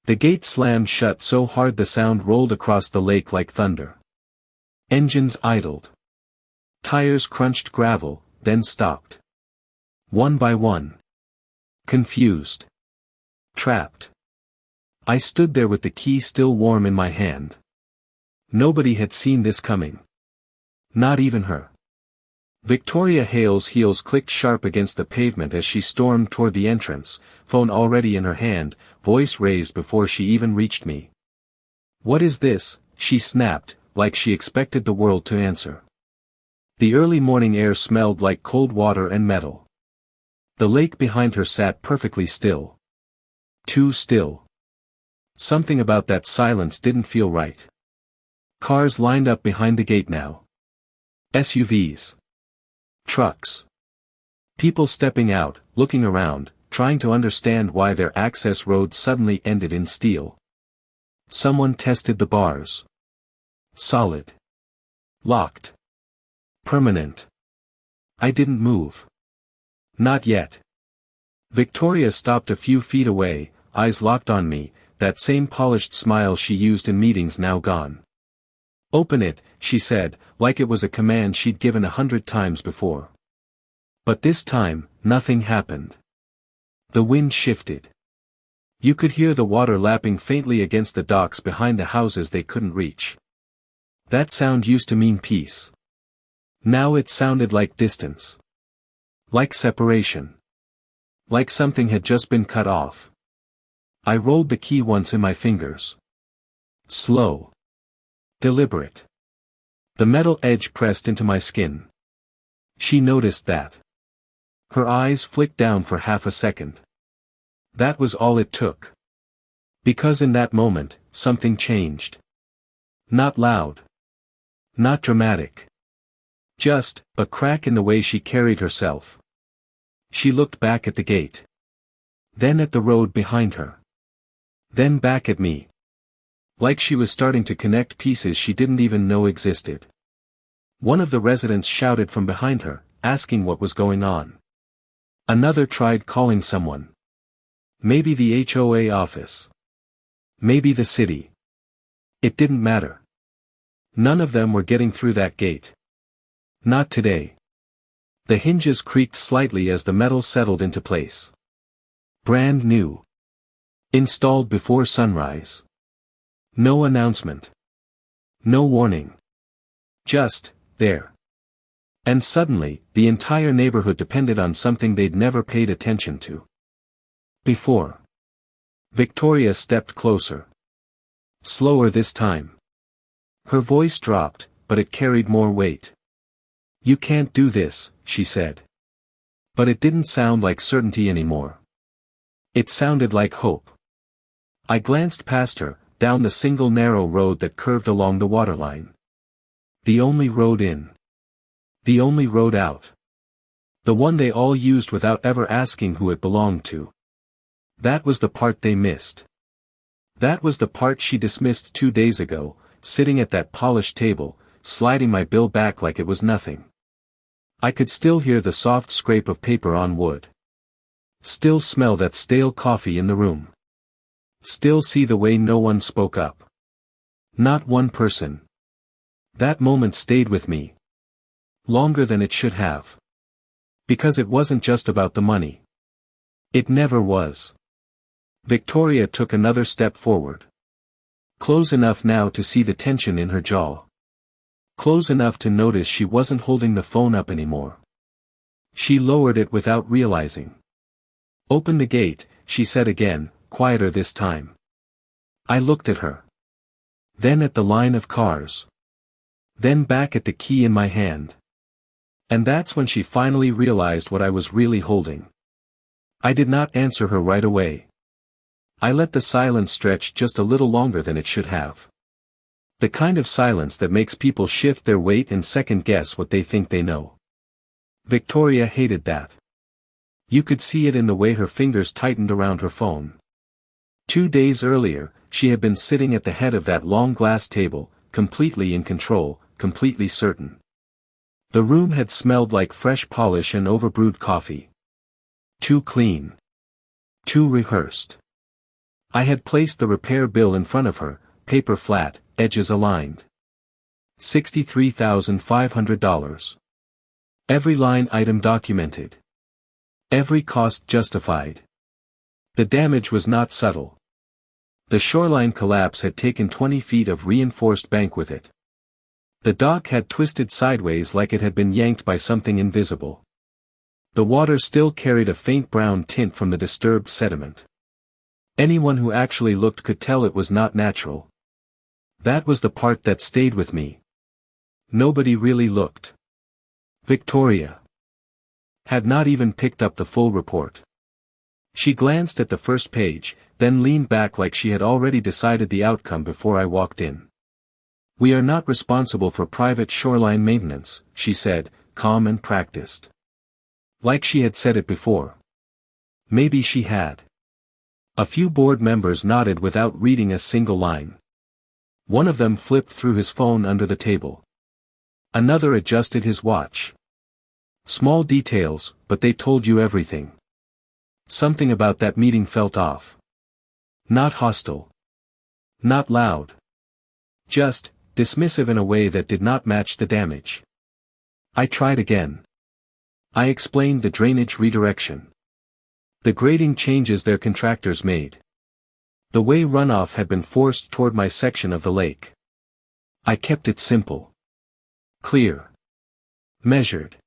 The gate slammed shut so hard the sound rolled across the lake like thunder. Engines idled. Tires crunched gravel, then stopped. One by one. Confused. Trapped. I stood there with the key still warm in my hand. Nobody had seen this coming. Not even her. Victoria Hale's heels clicked sharp against the pavement as she stormed toward the entrance, phone already in her hand, voice raised before she even reached me. "What is this?" she snapped, like she expected the world to answer. The early morning air smelled like cold water and metal. The lake behind her sat perfectly still. Too still. Something about that silence didn't feel right. Cars lined up behind the gate now. SUVs. Trucks. People stepping out, looking around, trying to understand why their access road suddenly ended in steel. Someone tested the bars. Solid. Locked. Permanent. I didn't move. Not yet. Victoria stopped a few feet away, eyes locked on me, that same polished smile she used in meetings now gone. "Open it," she said, like it was a command she'd given 100 times before. But this time, nothing happened. The wind shifted. You could hear the water lapping faintly against the docks behind the houses they couldn't reach. That sound used to mean peace. Now it sounded like distance. Like separation. Like something had just been cut off. I rolled the key once in my fingers. Slow. Deliberate. The metal edge pressed into my skin. She noticed that. Her eyes flicked down for half a second. That was all it took. Because in that moment, something changed. Not loud. Not dramatic. Just, a crack in the way she carried herself. She looked back at the gate. Then at the road behind her. Then back at me. Like she was starting to connect pieces she didn't even know existed. One of the residents shouted from behind her, asking what was going on. Another tried calling someone. Maybe the HOA office. Maybe the city. It didn't matter. None of them were getting through that gate. Not today. The hinges creaked slightly as the metal settled into place. Brand new. Installed before sunrise. No announcement. No warning. Just, there. And suddenly, the entire neighborhood depended on something they'd never paid attention to before. Victoria stepped closer. Slower this time. Her voice dropped, but it carried more weight. "You can't do this," she said. But it didn't sound like certainty anymore. It sounded like hope. I glanced past her, down the single narrow road that curved along the waterline. The only road in. The only road out. The one they all used without ever asking who it belonged to. That was the part they missed. That was the part she dismissed 2 days ago, sitting at that polished table, sliding my bill back like it was nothing. I could still hear the soft scrape of paper on wood. Still smell that stale coffee in the room. Still see the way no one spoke up. Not one person. That moment stayed with me. Longer than it should have. Because it wasn't just about the money. It never was. Victoria took another step forward. Close enough now to see the tension in her jaw. Close enough to notice she wasn't holding the phone up anymore. She lowered it without realizing. "Open the gate," she said again, quieter this time. I looked at her. Then at the line of cars. Then back at the key in my hand. And that's when she finally realized what I was really holding. I did not answer her right away. I let the silence stretch just a little longer than it should have. The kind of silence that makes people shift their weight and second-guess what they think they know. Victoria hated that. You could see it in the way her fingers tightened around her phone. 2 days earlier, she had been sitting at the head of that long glass table, completely in control, completely certain. The room had smelled like fresh polish and overbrewed coffee. Too clean. Too rehearsed. I had placed the repair bill in front of her, paper flat, edges aligned. $63,500. Every line item documented. Every cost justified. The damage was not subtle. The shoreline collapse had taken 20 feet of reinforced bank with it. The dock had twisted sideways like it had been yanked by something invisible. The water still carried a faint brown tint from the disturbed sediment. Anyone who actually looked could tell it was not natural. That was the part that stayed with me. Nobody really looked. Victoria had not even picked up the full report. She glanced at the first page, then leaned back like she had already decided the outcome before I walked in. "We are not responsible for private shoreline maintenance," she said, calm and practiced. Like she had said it before. Maybe she had. A few board members nodded without reading a single line. One of them flipped through his phone under the table. Another adjusted his watch. Small details, but they told you everything. Something about that meeting felt off. Not hostile. Not loud. Just dismissive in a way that did not match the damage. I tried again. I explained the drainage redirection. The grading changes their contractors made. The way runoff had been forced toward my section of the lake. I kept it simple. Clear. Measured.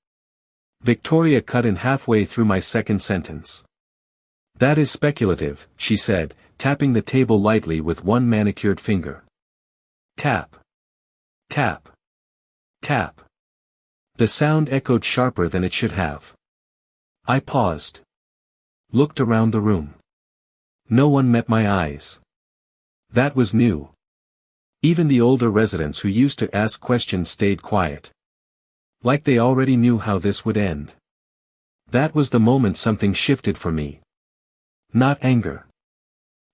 Victoria cut in halfway through my second sentence. "That is speculative," she said, tapping the table lightly with one manicured finger. Tap. Tap. Tap. The sound echoed sharper than it should have. I paused. Looked around the room. No one met my eyes. That was new. Even the older residents who used to ask questions stayed quiet. Like they already knew how this would end. That was the moment something shifted for me. Not anger.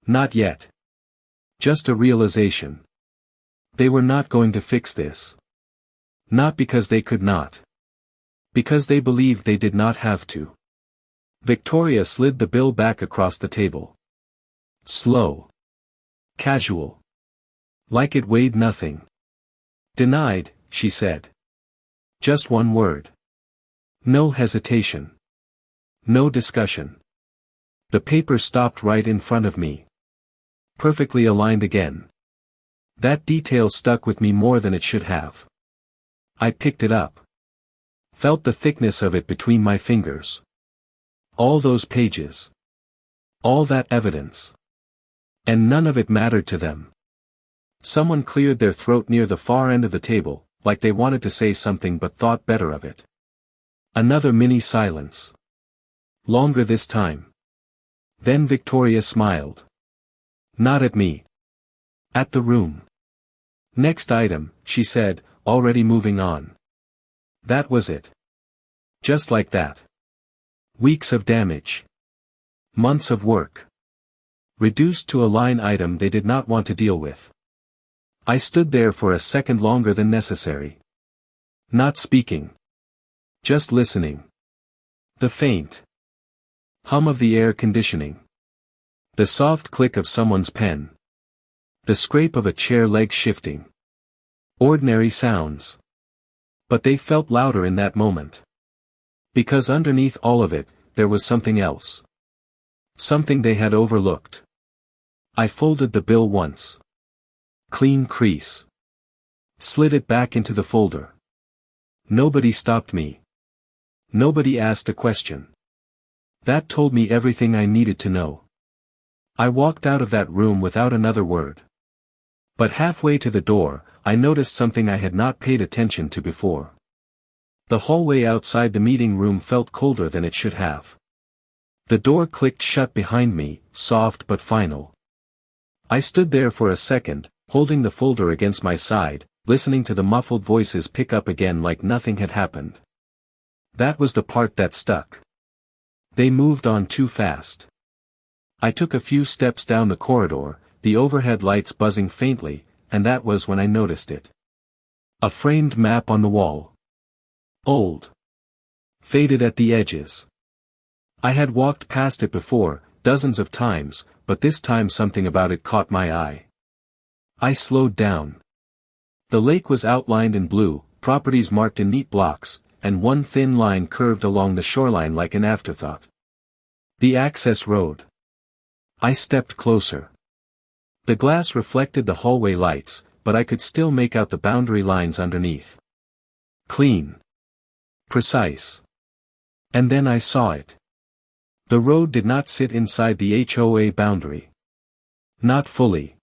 Not yet. Just a realization. They were not going to fix this. Not because they could not. Because they believed they did not have to. Victoria slid the bill back across the table. Slow. Casual. Like it weighed nothing. "Denied," she said. Just one word. No hesitation. No discussion. The paper stopped right in front of me. Perfectly aligned again. That detail stuck with me more than it should have. I picked it up. Felt the thickness of it between my fingers. All those pages. All that evidence. And none of it mattered to them. Someone cleared their throat near the far end of the table, like they wanted to say something but thought better of it. Another mini silence. Longer this time. Then Victoria smiled. Not at me. At the room. "Next item," she said, already moving on. That was it. Just like that. Weeks of damage. Months of work. Reduced to a line item they did not want to deal with. I stood there for a second longer than necessary. Not speaking. Just listening. The faint hum of the air conditioning. The soft click of someone's pen. The scrape of a chair leg shifting. Ordinary sounds. But they felt louder in that moment. Because underneath all of it, there was something else. Something they had overlooked. I folded the bill once. Clean crease. Slid it back into the folder. Nobody stopped me. Nobody asked a question. That told me everything I needed to know. I walked out of that room without another word. But halfway to the door, I noticed something I had not paid attention to before. The hallway outside the meeting room felt colder than it should have. The door clicked shut behind me, soft but final. I stood there for a second, holding the folder against my side, listening to the muffled voices pick up again like nothing had happened. That was the part that stuck. They moved on too fast. I took a few steps down the corridor, the overhead lights buzzing faintly, and that was when I noticed it. A framed map on the wall. Old. Faded at the edges. I had walked past it before, dozens of times, but this time something about it caught my eye. I slowed down. The lake was outlined in blue, properties marked in neat blocks, and one thin line curved along the shoreline like an afterthought. The access road. I stepped closer. The glass reflected the hallway lights, but I could still make out the boundary lines underneath. Clean. Precise. And then I saw it. The road did not sit inside the HOA boundary. Not fully.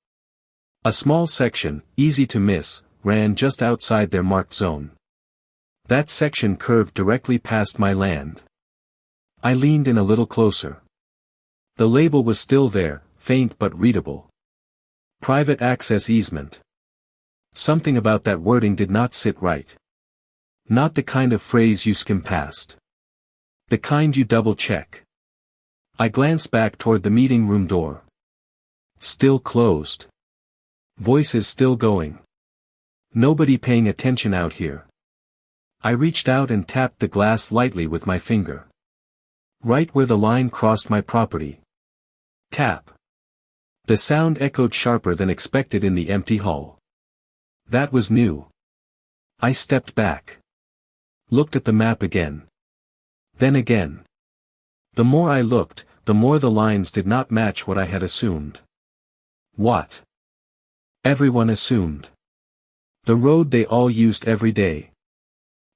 A small section, easy to miss, ran just outside their marked zone. That section curved directly past my land. I leaned in a little closer. The label was still there, faint but readable. Private access easement. Something about that wording did not sit right. Not the kind of phrase you skim past. The kind you double-check. I glanced back toward the meeting room door. Still closed. Voices still going. Nobody paying attention out here. I reached out and tapped the glass lightly with my finger. Right where the line crossed my property. Tap. The sound echoed sharper than expected in the empty hall. That was new. I stepped back. Looked at the map again. Then again. The more I looked, the more the lines did not match what I had assumed. What? Everyone assumed. The road they all used every day.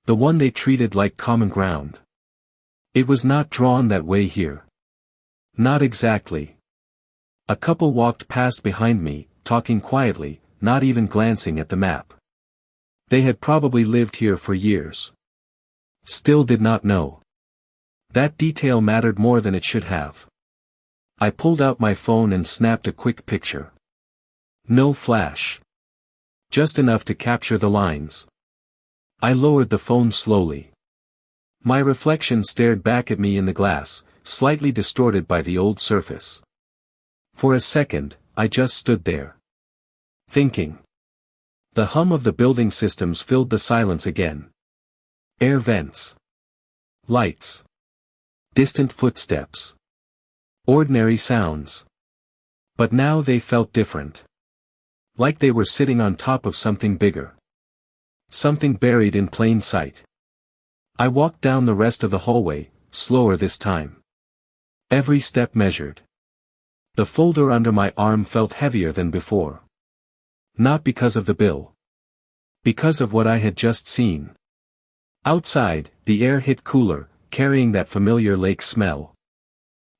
The one they treated like common ground. It was not drawn that way here. Not exactly. A couple walked past behind me, talking quietly, not even glancing at the map. They had probably lived here for years. Still did not know. That detail mattered more than it should have. I pulled out my phone and snapped a quick picture. No flash. Just enough to capture the lines. I lowered the phone slowly. My reflection stared back at me in the glass, slightly distorted by the old surface. For a second, I just stood there. Thinking. The hum of the building systems filled the silence again. Air vents. Lights. Distant footsteps. Ordinary sounds. But now they felt different. Like they were sitting on top of something bigger. Something buried in plain sight. I walked down the rest of the hallway, slower this time. Every step measured. The folder under my arm felt heavier than before. Not because of the bill. Because of what I had just seen. Outside, the air hit cooler, carrying that familiar lake smell.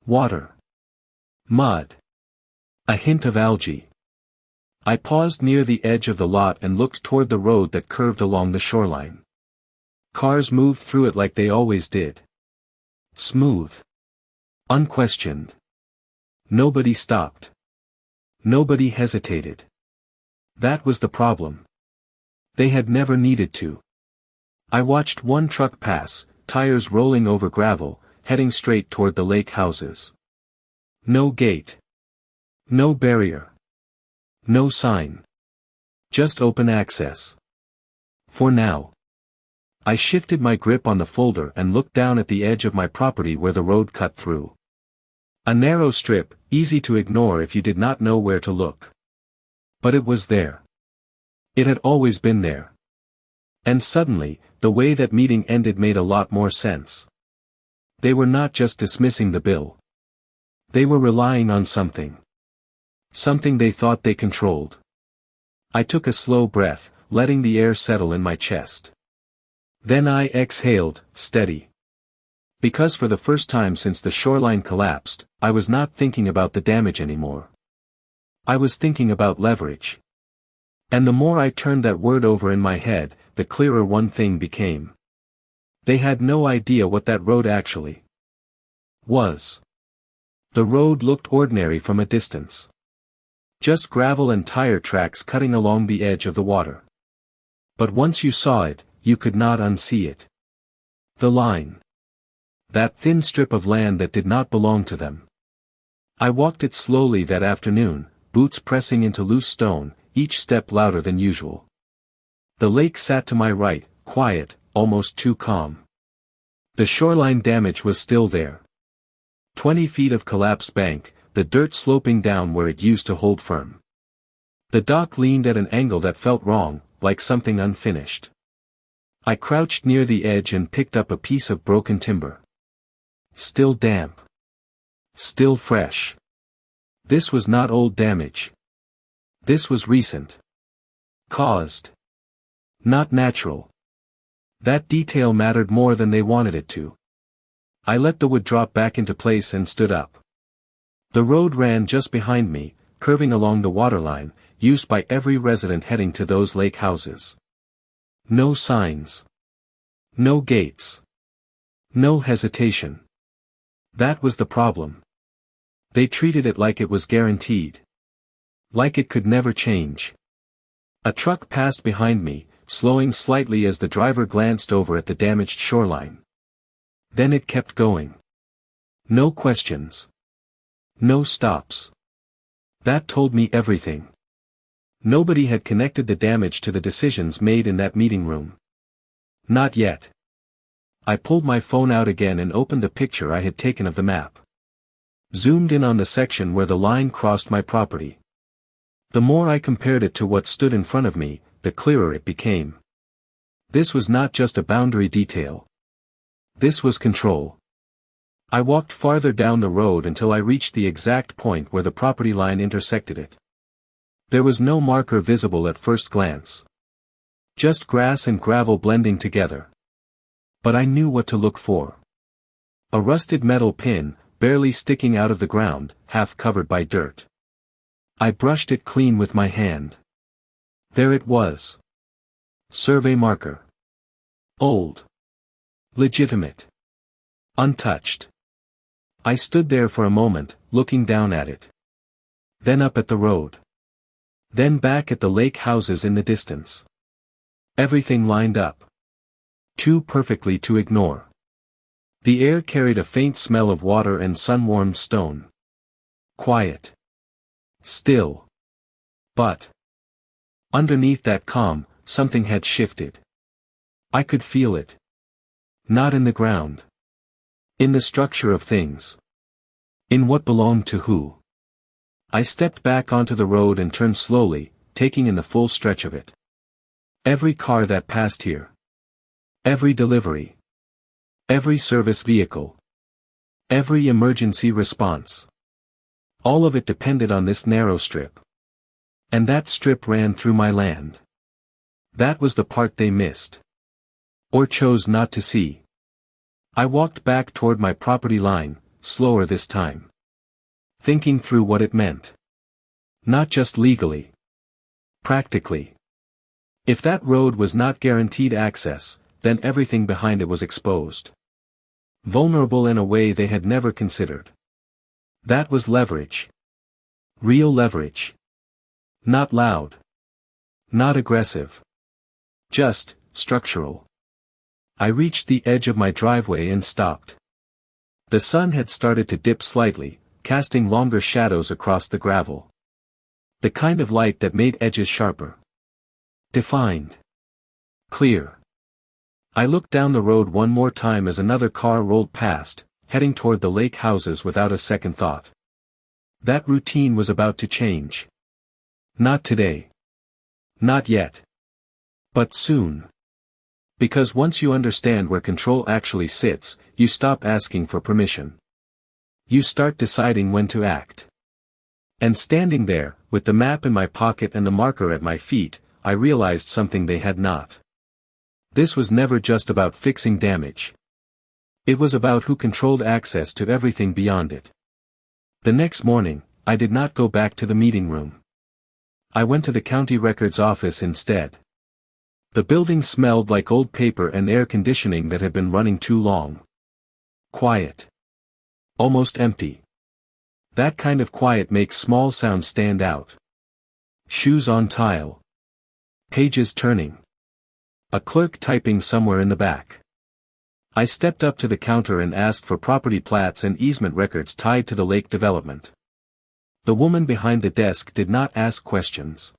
Water. Mud. A hint of algae. I paused near the edge of the lot and looked toward the road that curved along the shoreline. Cars moved through it like they always did. Smooth. Unquestioned. Nobody stopped. Nobody hesitated. That was the problem. They had never needed to. I watched one truck pass, tires rolling over gravel, heading straight toward the lake houses. No gate. No barrier. No sign. Just open access. For now. I shifted my grip on the folder and looked down at the edge of my property where the road cut through. A narrow strip, easy to ignore if you did not know where to look. But it was there. It had always been there. And suddenly, the way that meeting ended made a lot more sense. They were not just dismissing the bill. They were relying on something. Something they thought they controlled. I took a slow breath, letting the air settle in my chest. Then I exhaled, steady. Because for the first time since the shoreline collapsed, I was not thinking about the damage anymore. I was thinking about leverage. And the more I turned that word over in my head, the clearer one thing became. They had no idea what that road actually was. The road looked ordinary from a distance. Just gravel and tire tracks cutting along the edge of the water. But once you saw it, you could not unsee it. The line. That thin strip of land that did not belong to them. I walked it slowly that afternoon, boots pressing into loose stone, each step louder than usual. The lake sat to my right, quiet, almost too calm. The shoreline damage was still there. 20 feet of collapsed bank, the dirt sloping down where it used to hold firm. The dock leaned at an angle that felt wrong, like something unfinished. I crouched near the edge and picked up a piece of broken timber. Still damp. Still fresh. This was not old damage. This was recent. Caused. Not natural. That detail mattered more than they wanted it to. I let the wood drop back into place and stood up. The road ran just behind me, curving along the waterline, used by every resident heading to those lake houses. No signs. No gates. No hesitation. That was the problem. They treated it like it was guaranteed. Like it could never change. A truck passed behind me, slowing slightly as the driver glanced over at the damaged shoreline. Then it kept going. No questions. No stops. That told me everything. Nobody had connected the damage to the decisions made in that meeting room. Not yet. I pulled my phone out again and opened the picture I had taken of the map. Zoomed in on the section where the line crossed my property. The more I compared it to what stood in front of me, the clearer it became. This was not just a boundary detail. This was control. I walked farther down the road until I reached the exact point where the property line intersected it. There was no marker visible at first glance. Just grass and gravel blending together. But I knew what to look for. A rusted metal pin, barely sticking out of the ground, half covered by dirt. I brushed it clean with my hand. There it was. Survey marker. Old. Legitimate. Untouched. I stood there for a moment, looking down at it. Then up at the road. Then back at the lake houses in the distance. Everything lined up. Too perfectly to ignore. The air carried a faint smell of water and sun-warmed stone. Quiet. Still. But underneath that calm, something had shifted. I could feel it. Not in the ground. In the structure of things. In what belonged to who. I stepped back onto the road and turned slowly, taking in the full stretch of it. Every car that passed here. Every delivery. Every service vehicle. Every emergency response. All of it depended on this narrow strip. And that strip ran through my land. That was the part they missed. Or chose not to see. I walked back toward my property line, slower this time. Thinking through what it meant. Not just legally. Practically. If that road was not guaranteed access, then everything behind it was exposed. Vulnerable in a way they had never considered. That was leverage. Real leverage. Not loud. Not aggressive. Just, structural. I reached the edge of my driveway and stopped. The sun had started to dip slightly, casting longer shadows across the gravel. The kind of light that made edges sharper. Defined. Clear. I looked down the road one more time as another car rolled past, heading toward the lake houses without a second thought. That routine was about to change. Not today. Not yet. But soon. Because once you understand where control actually sits, you stop asking for permission. You start deciding when to act. And standing there, with the map in my pocket and the marker at my feet, I realized something they had not. This was never just about fixing damage. It was about who controlled access to everything beyond it. The next morning, I did not go back to the meeting room. I went to the county records office instead. The building smelled like old paper and air conditioning that had been running too long. Quiet. Almost empty. That kind of quiet makes small sounds stand out. Shoes on tile. Pages turning. A clerk typing somewhere in the back. I stepped up to the counter and asked for property plats and easement records tied to the lake development. The woman behind the desk did not ask questions.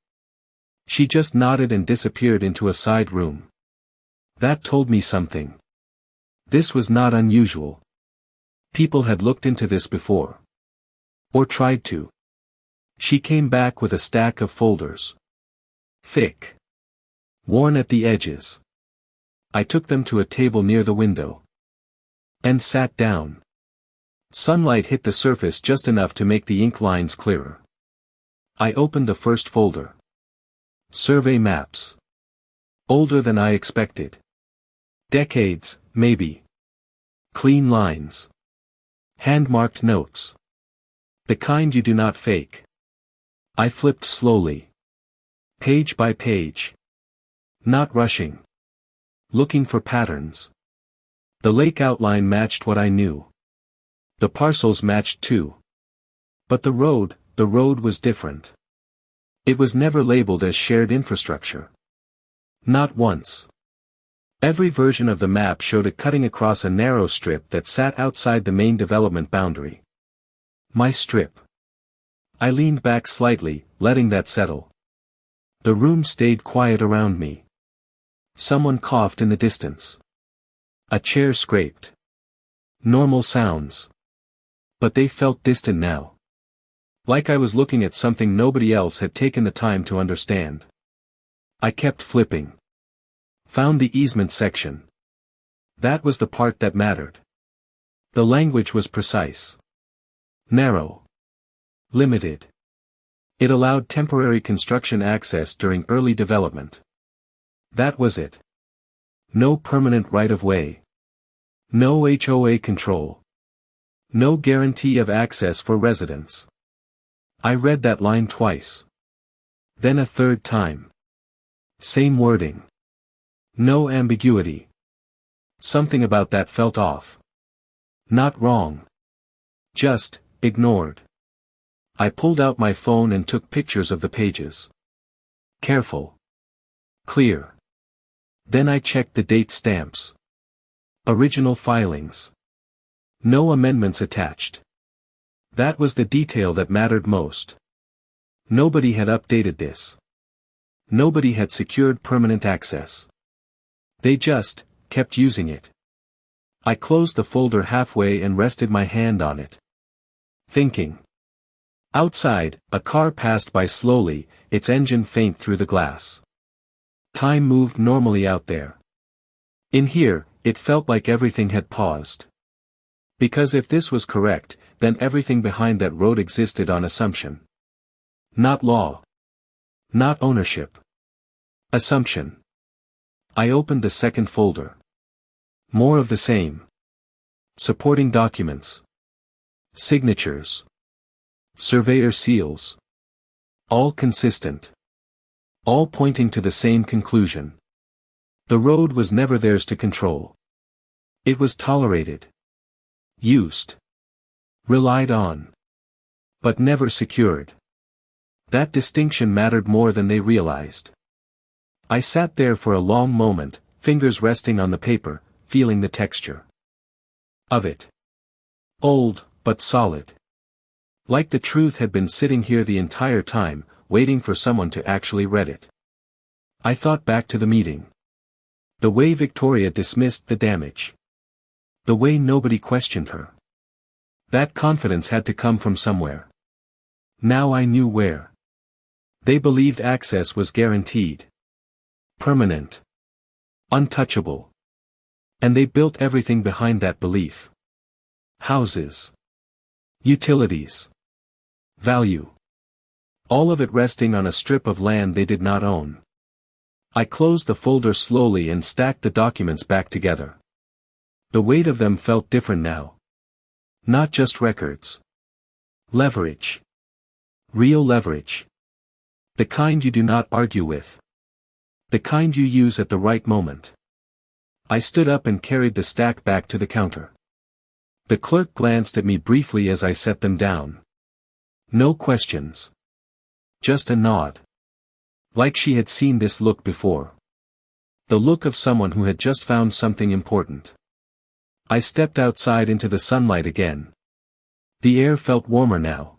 She just nodded and disappeared into a side room. That told me something. This was not unusual. People had looked into this before. Or tried to. She came back with a stack of folders. Thick. Worn at the edges. I took them to a table near the window. And sat down. Sunlight hit the surface just enough to make the ink lines clearer. I opened the first folder. Survey maps. Older than I expected. Decades, maybe. Clean lines. Hand-marked notes. The kind you do not fake. I flipped slowly. Page by page. Not rushing. Looking for patterns. The lake outline matched what I knew. The parcels matched too. But the road was different. It was never labeled as shared infrastructure. Not once. Every version of the map showed it cutting across a narrow strip that sat outside the main development boundary. My strip. I leaned back slightly, letting that settle. The room stayed quiet around me. Someone coughed in the distance. A chair scraped. Normal sounds. But they felt distant now. Like I was looking at something nobody else had taken the time to understand. I kept flipping. Found the easement section. That was the part that mattered. The language was precise. Narrow. Limited. It allowed temporary construction access during early development. That was it. No permanent right-of-way. No HOA control. No guarantee of access for residents. I read that line twice. Then a third time. Same wording. No ambiguity. Something about that felt off. Not wrong. Just, ignored. I pulled out my phone and took pictures of the pages. Careful. Clear. Then I checked the date stamps. Original filings. No amendments attached. That was the detail that mattered most. Nobody had updated this. Nobody had secured permanent access. They just kept using it. I closed the folder halfway and rested my hand on it. Thinking. Outside, a car passed by slowly, its engine faint through the glass. Time moved normally out there. In here, it felt like everything had paused. Because if this was correct, then everything behind that road existed on assumption. Not law. Not ownership. Assumption. I opened the second folder. More of the same. Supporting documents. Signatures. Surveyor seals. All consistent. All pointing to the same conclusion. The road was never theirs to control. It was tolerated. Used. Relied on. But never secured. That distinction mattered more than they realized. I sat there for a long moment, fingers resting on the paper, feeling the texture of it. Old, but solid. Like the truth had been sitting here the entire time, waiting for someone to actually read it. I thought back to the meeting. The way Victoria dismissed the damage. The way nobody questioned her. That confidence had to come from somewhere. Now I knew where. They believed access was guaranteed. Permanent. Untouchable. And they built everything behind that belief. Houses. Utilities. Value. All of it resting on a strip of land they did not own. I closed the folder slowly and stacked the documents back together. The weight of them felt different now. Not just records. Leverage. Real leverage. The kind you do not argue with. The kind you use at the right moment. I stood up and carried the stack back to the counter. The clerk glanced at me briefly as I set them down. No questions. Just a nod. Like she had seen this look before. The look of someone who had just found something important. I stepped outside into the sunlight again. The air felt warmer now.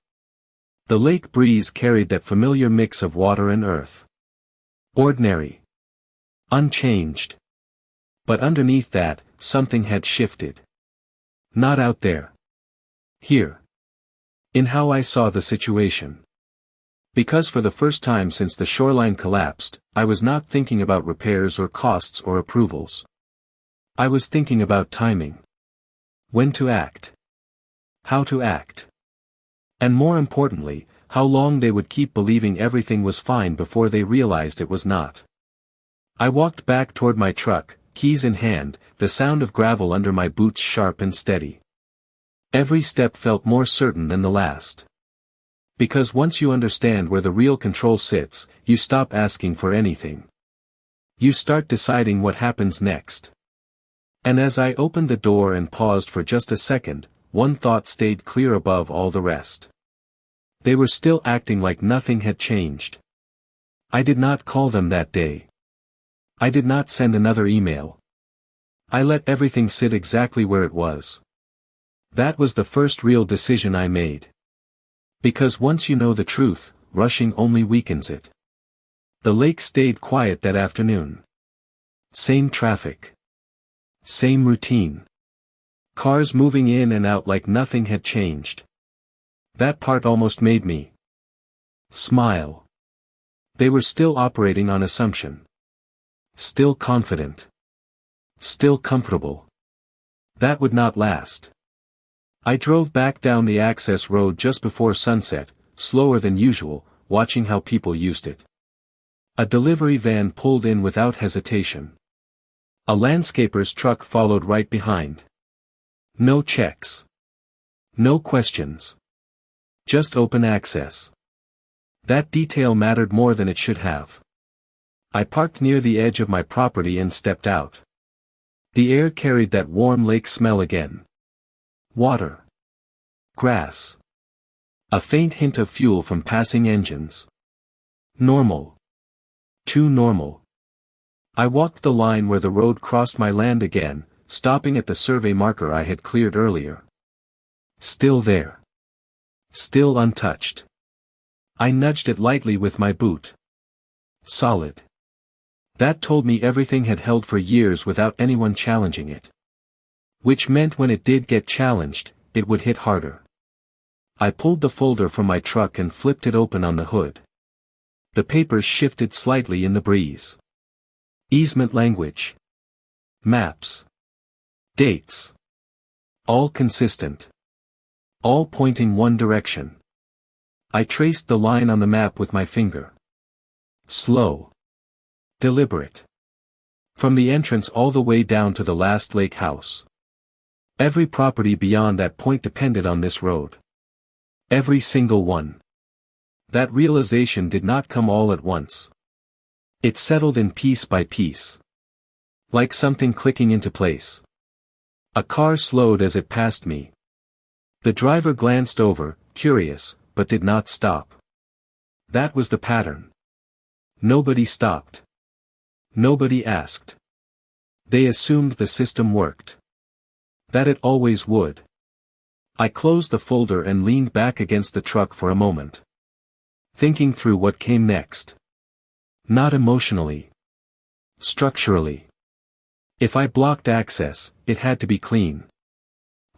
The lake breeze carried that familiar mix of water and earth. Ordinary. Unchanged. But underneath that, something had shifted. Not out there. Here. In how I saw the situation. Because for the first time since the shoreline collapsed, I was not thinking about repairs or costs or approvals. I was thinking about timing. When to act. How to act. And more importantly, how long they would keep believing everything was fine before they realized it was not. I walked back toward my truck, keys in hand, the sound of gravel under my boots sharp and steady. Every step felt more certain than the last. Because once you understand where the real control sits, you stop asking for anything. You start deciding what happens next. And as I opened the door and paused for just a second, one thought stayed clear above all the rest. They were still acting like nothing had changed. I did not call them that day. I did not send another email. I let everything sit exactly where it was. That was the first real decision I made. Because once you know the truth, rushing only weakens it. The lake stayed quiet that afternoon. Same traffic. Same routine. Cars moving in and out like nothing had changed. That part almost made me smile. They were still operating on assumption. Still confident. Still comfortable. That would not last. I drove back down the access road just before sunset, slower than usual, watching how people used it. A delivery van pulled in without hesitation. A landscaper's truck followed right behind. No checks. No questions. Just open access. That detail mattered more than it should have. I parked near the edge of my property and stepped out. The air carried that warm lake smell again. Water. Grass. A faint hint of fuel from passing engines. Normal. Too normal. I walked the line where the road crossed my land again, stopping at the survey marker I had cleared earlier. Still there. Still untouched. I nudged it lightly with my boot. Solid. That told me everything had held for years without anyone challenging it. Which meant when it did get challenged, it would hit harder. I pulled the folder from my truck and flipped it open on the hood. The papers shifted slightly in the breeze. Easement language. Maps. Dates. All consistent. All pointing one direction. I traced the line on the map with my finger. Slow. Deliberate. From the entrance all the way down to the last lake house. Every property beyond that point depended on this road. Every single one. That realization did not come all at once. It settled in piece by piece. Like something clicking into place. A car slowed as it passed me. The driver glanced over, curious, but did not stop. That was the pattern. Nobody stopped. Nobody asked. They assumed the system worked. That it always would. I closed the folder and leaned back against the truck for a moment. Thinking through what came next. Not emotionally. Structurally. If I blocked access, it had to be clean.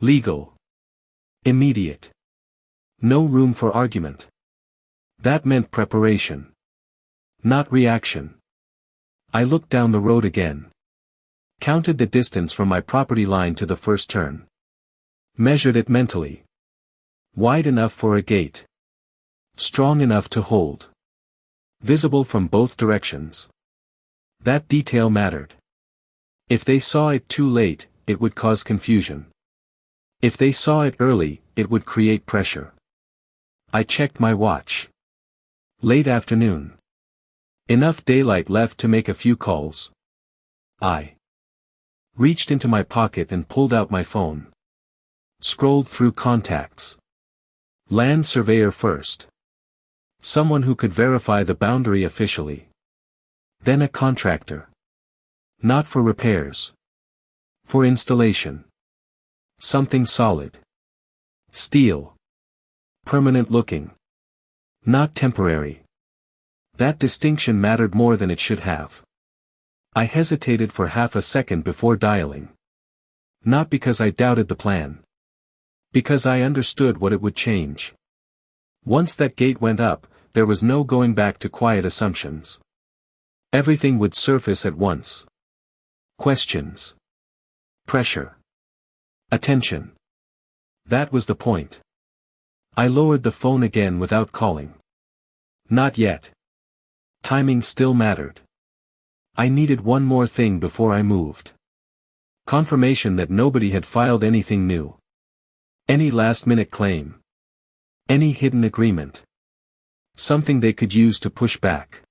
Legal. Immediate. No room for argument. That meant preparation. Not reaction. I looked down the road again. Counted the distance from my property line to the first turn. Measured it mentally. Wide enough for a gate. Strong enough to hold. Visible from both directions. That detail mattered. If they saw it too late, it would cause confusion. If they saw it early, it would create pressure. I checked my watch. Late afternoon. Enough daylight left to make a few calls. I reached into my pocket and pulled out my phone. Scrolled through contacts. Land surveyor first. Someone who could verify the boundary officially. Then a contractor. Not for repairs. For installation. Something solid. Steel. Permanent looking. Not temporary. That distinction mattered more than it should have. I hesitated for half a second before dialing. Not because I doubted the plan. Because I understood what it would change. Once that gate went up, there was no going back to quiet assumptions. Everything would surface at once. Questions. Pressure. Attention. That was the point. I lowered the phone again without calling. Not yet. Timing still mattered. I needed one more thing before I moved. Confirmation that nobody had filed anything new. Any last-minute claim. Any hidden agreement. Something they could use to push back.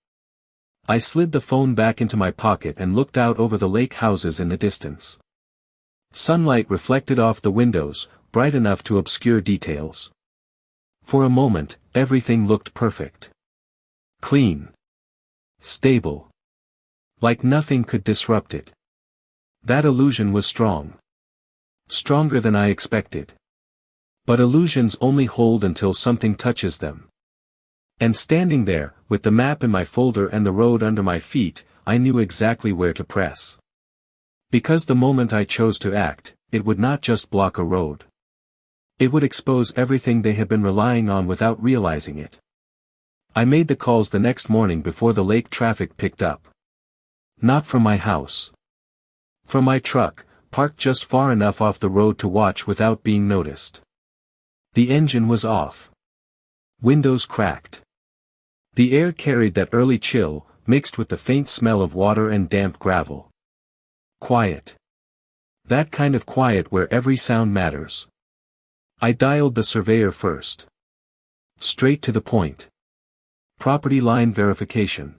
I slid the phone back into my pocket and looked out over the lake houses in the distance. Sunlight reflected off the windows, bright enough to obscure details. For a moment, everything looked perfect. Clean. Stable. Like nothing could disrupt it. That illusion was strong. Stronger than I expected. But illusions only hold until something touches them. And standing there, with the map in my folder and the road under my feet, I knew exactly where to press. Because the moment I chose to act, it would not just block a road. It would expose everything they had been relying on without realizing it. I made the calls the next morning before the lake traffic picked up. Not from my house. From my truck, parked just far enough off the road to watch without being noticed. The engine was off. Windows cracked. The air carried that early chill, mixed with the faint smell of water and damp gravel. Quiet. That kind of quiet where every sound matters. I dialed the surveyor first. Straight to the point. Property line verification.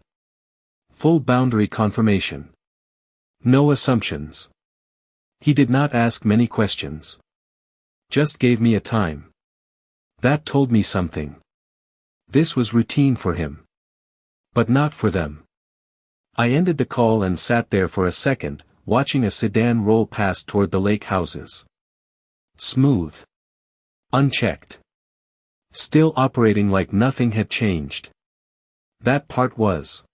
Full boundary confirmation. No assumptions. He did not ask many questions. Just gave me a time. That told me something. This was routine for him. But not for them. I ended the call and sat there for a second, watching a sedan roll past toward the lake houses. Smooth. Unchecked. Still operating like nothing had changed. That part was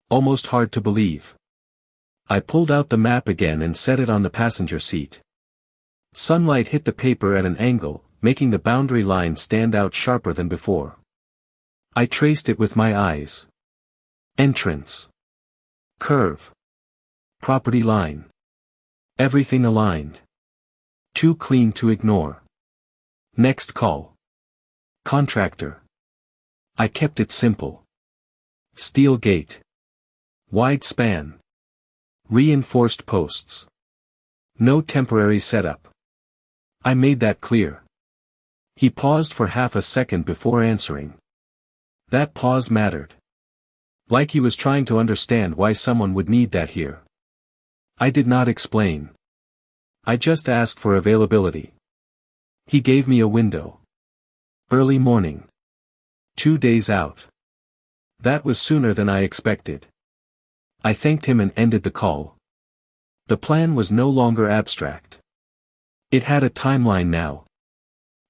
almost hard to believe. I pulled out the map again and set it on the passenger seat. Sunlight hit the paper at an angle, making the boundary line stand out sharper than before. I traced it with my eyes. Entrance. Curve. Property line. Everything aligned. Too clean to ignore. Next call. Contractor. I kept it simple. Steel gate. Wide span. Reinforced posts. No temporary setup. I made that clear. He paused for half a second before answering. That pause mattered. Like he was trying to understand why someone would need that here. I did not explain. I just asked for availability. He gave me a window. Early morning. 2 days out. That was sooner than I expected. I thanked him and ended the call. The plan was no longer abstract. It had a timeline now.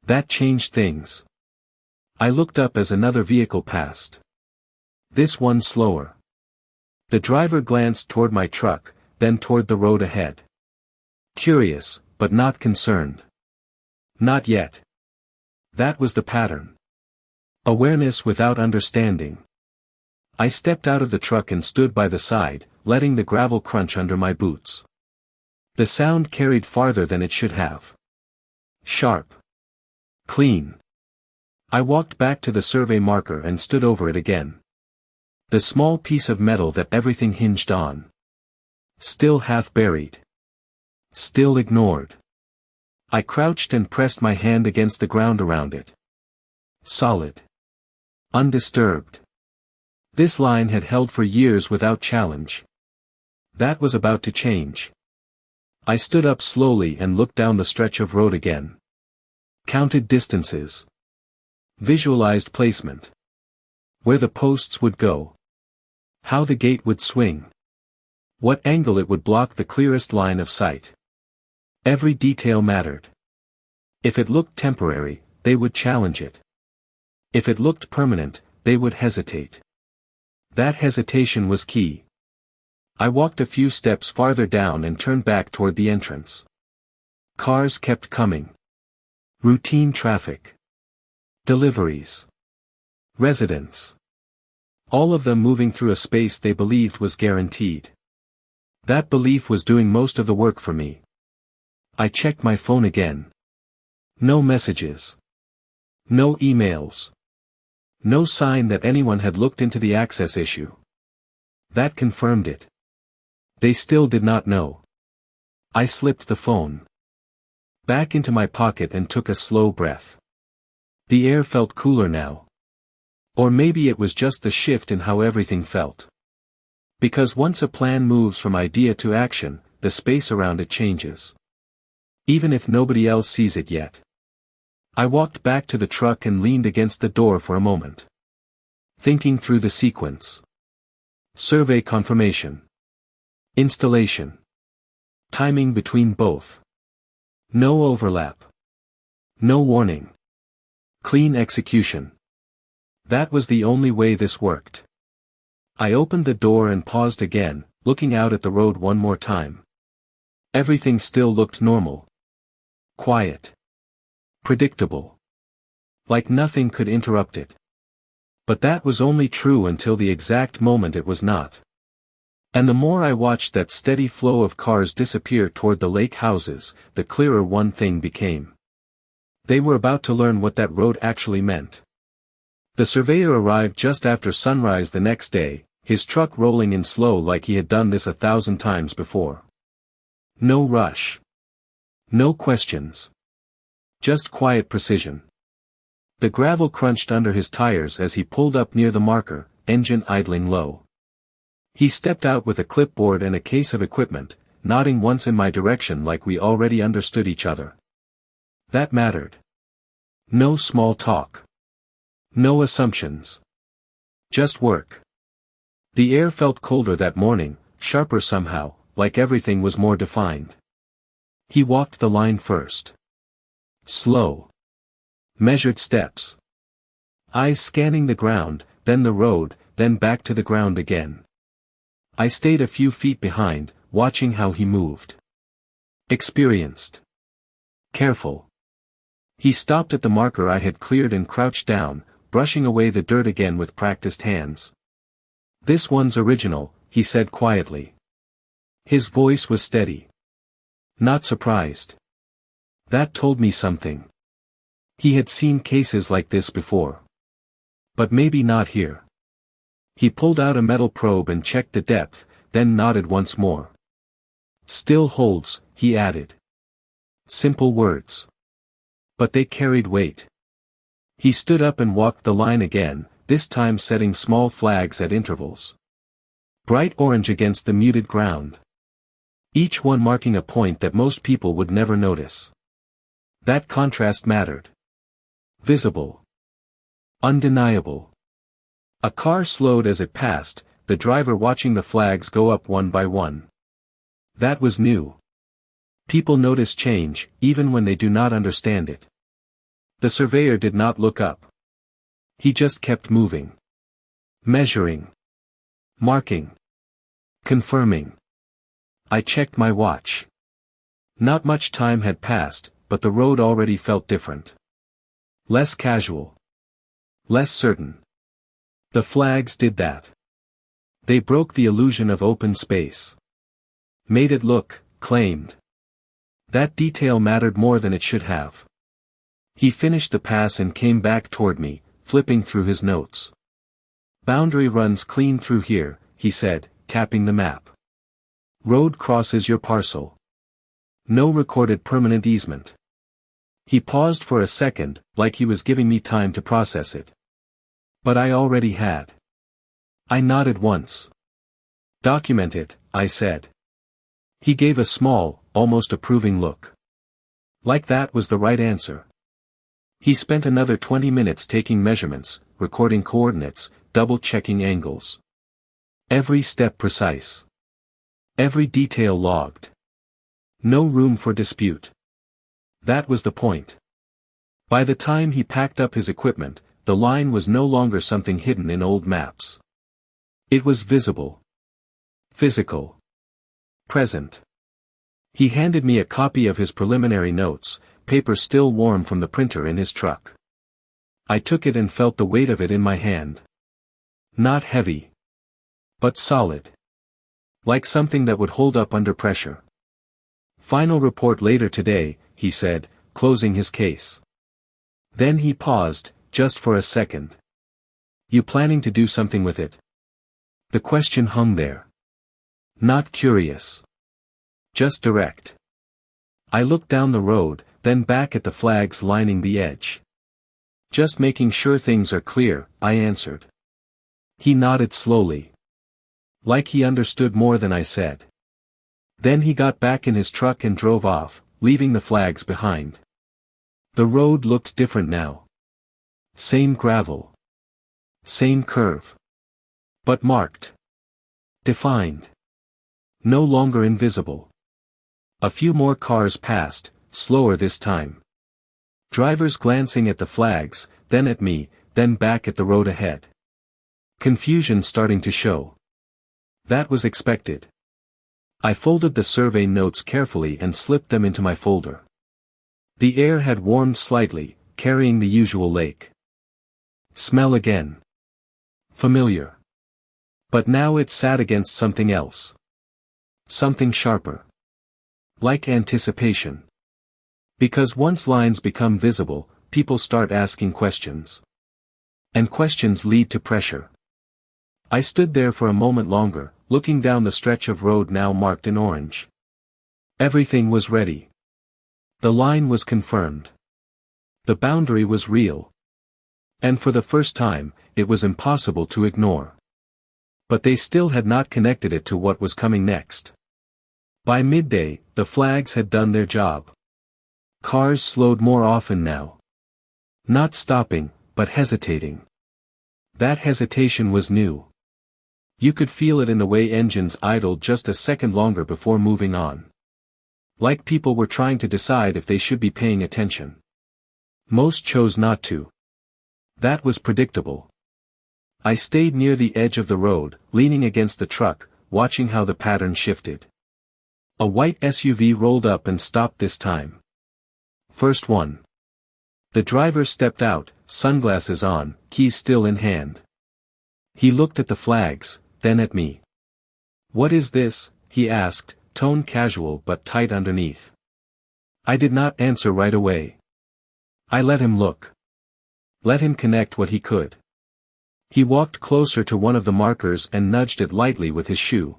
That changed things. I looked up as another vehicle passed. This one slower. The driver glanced toward my truck, then toward the road ahead. Curious, but not concerned. Not yet. That was the pattern. Awareness without understanding. I stepped out of the truck and stood by the side, letting the gravel crunch under my boots. The sound carried farther than it should have. Sharp. Clean. I walked back to the survey marker and stood over it again. The small piece of metal that everything hinged on. Still half buried. Still ignored. I crouched and pressed my hand against the ground around it. Solid. Undisturbed. This line had held for years without challenge. That was about to change. I stood up slowly and looked down the stretch of road again. Counted distances. Visualized placement. Where the posts would go. How the gate would swing. What angle it would block the clearest line of sight. Every detail mattered. If it looked temporary, they would challenge it. If it looked permanent, they would hesitate. That hesitation was key. I walked a few steps farther down and turned back toward the entrance. Cars kept coming. Routine traffic. Deliveries. Residents. All of them moving through a space they believed was guaranteed. That belief was doing most of the work for me. I checked my phone again. No messages. No emails. No sign that anyone had looked into the access issue. That confirmed it. They still did not know. I slipped the phone back into my pocket and took a slow breath. The air felt cooler now. Or maybe it was just the shift in how everything felt. Because once a plan moves from idea to action, the space around it changes. Even if nobody else sees it yet. I walked back to the truck and leaned against the door for a moment. Thinking through the sequence. Survey confirmation. Installation. Timing between both. No overlap. No warning. Clean execution. That was the only way this worked. I opened the door and paused again, looking out at the road one more time. Everything still looked normal. Quiet. Predictable. Like nothing could interrupt it. But that was only true until the exact moment it was not. And the more I watched that steady flow of cars disappear toward the lake houses, the clearer one thing became. They were about to learn what that road actually meant. The surveyor arrived just after sunrise the next day, his truck rolling in slow like he had done this 1,000 times before. No rush. No questions. Just quiet precision. The gravel crunched under his tires as he pulled up near the marker, engine idling low. He stepped out with a clipboard and a case of equipment, nodding once in my direction like we already understood each other. That mattered. No small talk. No assumptions. Just work. The air felt colder that morning, sharper somehow, like everything was more defined. He walked the line first. Slow. Measured steps. Eyes scanning the ground, then the road, then back to the ground again. I stayed a few feet behind, watching how he moved. Experienced. Careful. He stopped at the marker I had cleared and crouched down, brushing away the dirt again with practiced hands. "This one's original," he said quietly. His voice was steady. Not surprised. That told me something. He had seen cases like this before. But maybe not here. He pulled out a metal probe and checked the depth, then nodded once more. "Still holds," he added. Simple words. But they carried weight. He stood up and walked the line again, this time setting small flags at intervals. Bright orange against the muted ground. Each one marking a point that most people would never notice. That contrast mattered. Visible. Undeniable. A car slowed as it passed, the driver watching the flags go up one by one. That was new. People notice change, even when they do not understand it. The surveyor did not look up. He just kept moving. Measuring. Marking. Confirming. I checked my watch. Not much time had passed, but the road already felt different. Less casual. Less certain. The flags did that. They broke the illusion of open space. Made it look, claimed. That detail mattered more than it should have. He finished the pass and came back toward me, flipping through his notes. "Boundary runs clean through here," he said, tapping the map. "Road crosses your parcel. No recorded permanent easement." He paused for a second, like he was giving me time to process it. But I already had. I nodded once. "Document it," I said. He gave a small, almost approving look. Like that was the right answer. He spent another 20 minutes taking measurements, recording coordinates, double-checking angles. Every step precise. Every detail logged. No room for dispute. That was the point. By the time he packed up his equipment, the line was no longer something hidden in old maps. It was visible. Physical. Present. He handed me a copy of his preliminary notes, paper still warm from the printer in his truck. I took it and felt the weight of it in my hand. Not heavy, but solid. Like something that would hold up under pressure. Final report later today, he said, closing his case. Then he paused, just for a second. You planning to do something with it? The question hung there. Not curious. Just direct. I looked down the road, then back at the flags lining the edge. Just making sure things are clear, I answered. He nodded slowly. Like he understood more than I said. Then he got back in his truck and drove off, leaving the flags behind. The road looked different now. Same gravel. Same curve. But marked. Defined. No longer invisible. A few more cars passed, slower this time. Drivers glancing at the flags, then at me, then back at the road ahead. Confusion starting to show. That was expected. I folded the survey notes carefully and slipped them into my folder. The air had warmed slightly, carrying the usual lake. Smell again. Familiar. But now it sat against something else. Something sharper. Like anticipation. Because once lines become visible, people start asking questions. And questions lead to pressure. I stood there for a moment longer, looking down the stretch of road now marked in orange. Everything was ready. The line was confirmed. The boundary was real. And for the first time, it was impossible to ignore. But they still had not connected it to what was coming next. By midday, the flags had done their job. Cars slowed more often now. Not stopping, but hesitating. That hesitation was new. You could feel it in the way engines idled just a second longer before moving on. Like people were trying to decide if they should be paying attention. Most chose not to. That was predictable. I stayed near the edge of the road, leaning against the truck, watching how the pattern shifted. A white SUV rolled up and stopped this time. First one. The driver stepped out, sunglasses on, keys still in hand. He looked at the flags, then at me. What is this? He asked, tone casual but tight underneath. I did not answer right away. I let him look. Let him connect what he could. He walked closer to one of the markers and nudged it lightly with his shoe.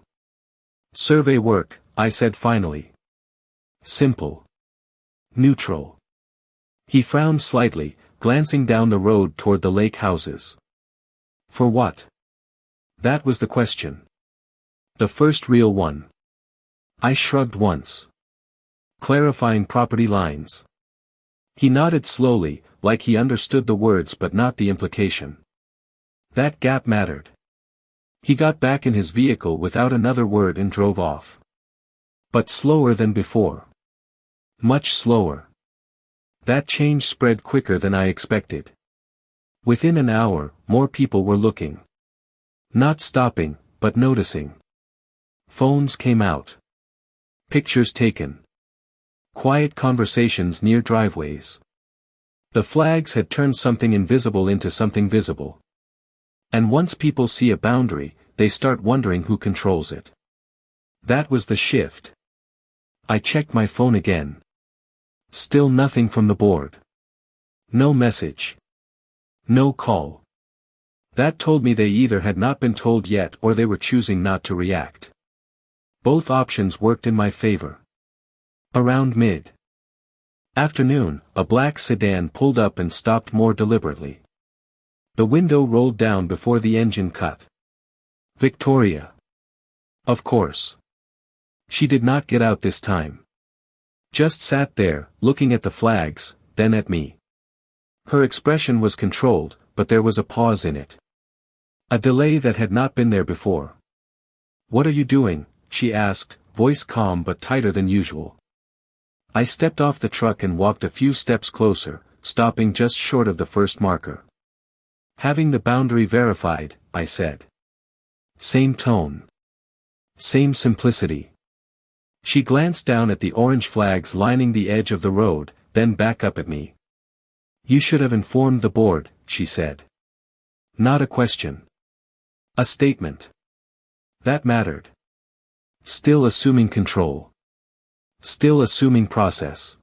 Survey work, I said finally. Simple. Neutral. He frowned slightly, glancing down the road toward the lake houses. For what? That was the question. The first real one. I shrugged once. Clarifying property lines. He nodded slowly, like he understood the words but not the implication. That gap mattered. He got back in his vehicle without another word and drove off. But slower than before. Much slower. That change spread quicker than I expected. Within an hour, more people were looking. Not stopping, but noticing. Phones came out. Pictures taken. Quiet conversations near driveways. The flags had turned something invisible into something visible. And once people see a boundary, they start wondering who controls it. That was the shift. I checked my phone again. Still nothing from the board. No message. No call. That told me they either had not been told yet or they were choosing not to react. Both options worked in my favor. Around mid-afternoon, a black sedan pulled up and stopped more deliberately. The window rolled down before the engine cut. Victoria. Of course. She did not get out this time. Just sat there, looking at the flags, then at me. Her expression was controlled, but there was a pause in it. A delay that had not been there before. What are you doing? She asked, voice calm but tighter than usual. I stepped off the truck and walked a few steps closer, stopping just short of the first marker. Having the boundary verified, I said. Same tone. Same simplicity. She glanced down at the orange flags lining the edge of the road, then back up at me. "You should have informed the board," she said. Not a question. A statement. That mattered. Still assuming control. Still assuming process.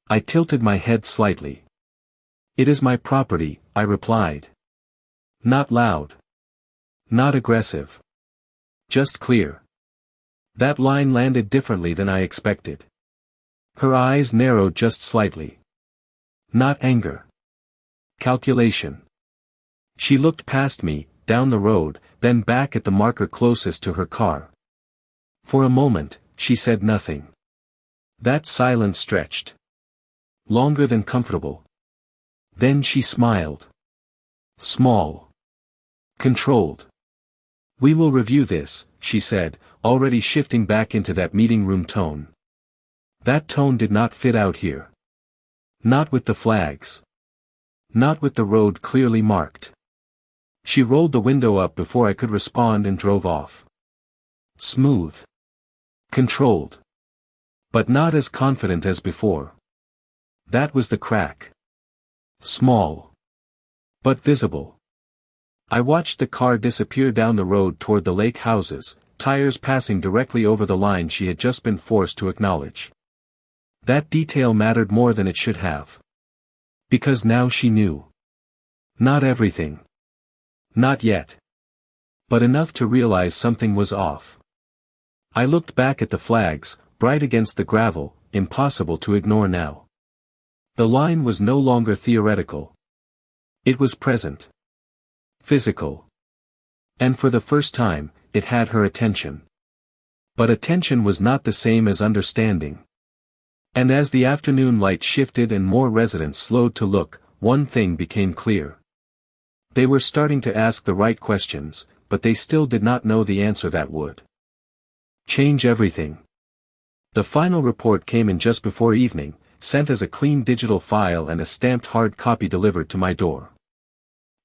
I tilted my head slightly. "It is my property," I replied. Not loud. Not aggressive. Just clear. That line landed differently than I expected. Her eyes narrowed just slightly. Not anger. Calculation. She looked past me, down the road, then back at the marker closest to her car. For a moment, she said nothing. That silence stretched. Longer than comfortable. Then she smiled. Small. Controlled. "We will review this," she said, already shifting back into that meeting room tone. That tone did not fit out here. Not with the flags. Not with the road clearly marked. She rolled the window up before I could respond and drove off. Smooth. Controlled. But not as confident as before. That was the crack. Small. But visible. I watched the car disappear down the road toward the lake houses, tires passing directly over the line she had just been forced to acknowledge. That detail mattered more than it should have. Because now she knew. Not everything. Not yet. But enough to realize something was off. I looked back at the flags, bright against the gravel, impossible to ignore now. The line was no longer theoretical. It was present. Physical. And for the first time, it had her attention. But attention was not the same as understanding. And as the afternoon light shifted and more residents slowed to look, one thing became clear. They were starting to ask the right questions, but they still did not know the answer that would change everything. The final report came in just before evening, sent as a clean digital file and a stamped hard copy delivered to my door.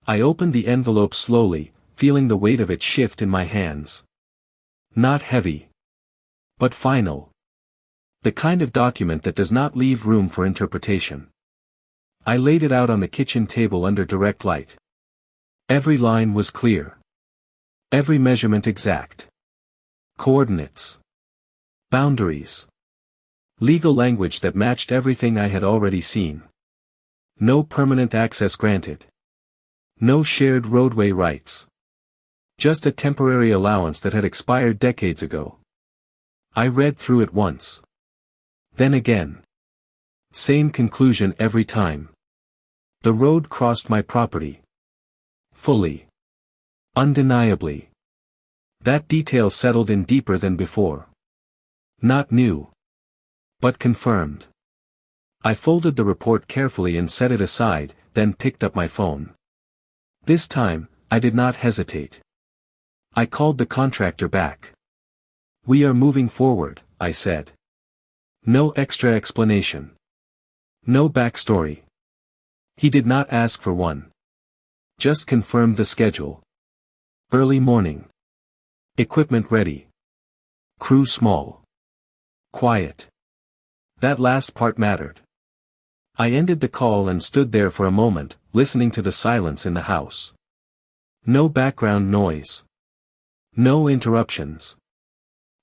I opened the envelope slowly, feeling the weight of it shift in my hands. Not heavy. But final. The kind of document that does not leave room for interpretation. I laid it out on the kitchen table under direct light. Every line was clear. Every measurement exact. Coordinates. Boundaries. Legal language that matched everything I had already seen. No permanent access granted. No shared roadway rights. Just a temporary allowance that had expired decades ago. I read through it once. Then again. Same conclusion every time. The road crossed my property. Fully. Undeniably. That detail settled in deeper than before. Not new. But confirmed. I folded the report carefully and set it aside, then picked up my phone. This time, I did not hesitate. I called the contractor back. "We are moving forward," I said. No extra explanation. No backstory. He did not ask for one. Just confirmed the schedule. Early morning. Equipment ready. Crew small. Quiet. That last part mattered. I ended the call and stood there for a moment, listening to the silence in the house. No background noise. No interruptions.